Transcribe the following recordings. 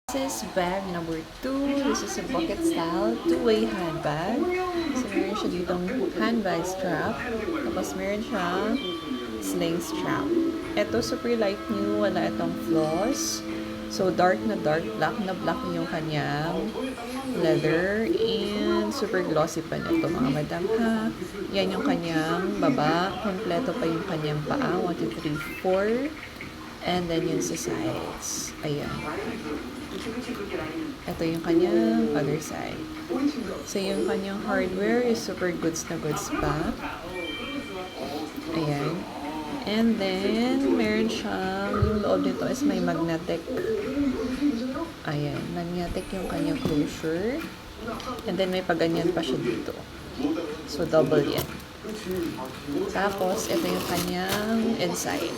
This is bag number 2. This is a bucket style two-way handbag. So, meron siya ditong handbag strap. Tapos, meron siya sling strap. Ito, super light new. Wala itong flaws. So, dark na black na black yung kanyang leather. And super glossy pa nito, mga madam ha. Yan yung kanyang baba. Kompleto pa yung kanyang paa. 1, 2, 3, 4. And then yun sa sides. Ayan. Ito yung kanyang other side. So, yung kanyang hardware is super goods na goods pa. Ayan. And then, meron siyang, yung loob nito is may magnetic. Ayan. Magnetic yung kanyang closure. And then, may paganyan pa siya dito. So, double yan. Tapos, ito yung kanyang inside.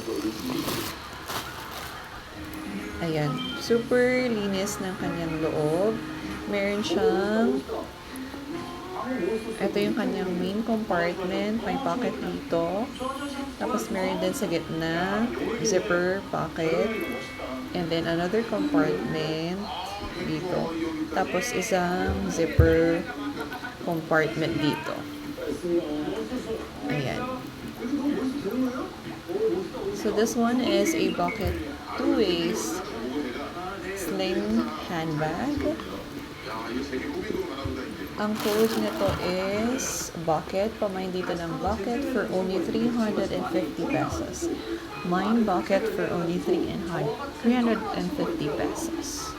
Ayan. Super linis ng kanyang loob. Meron siyang ito yung kanyang main compartment. May pocket dito. Tapos meron din sa gitna zipper pocket. And then another compartment dito. Tapos isang zipper compartment dito. Ayan. So this one is a bucket two-ways sling handbag. Ang code nito is bucket. Pamain dito ng bucket for only 350 pesos. Mine bucket for only 350 pesos.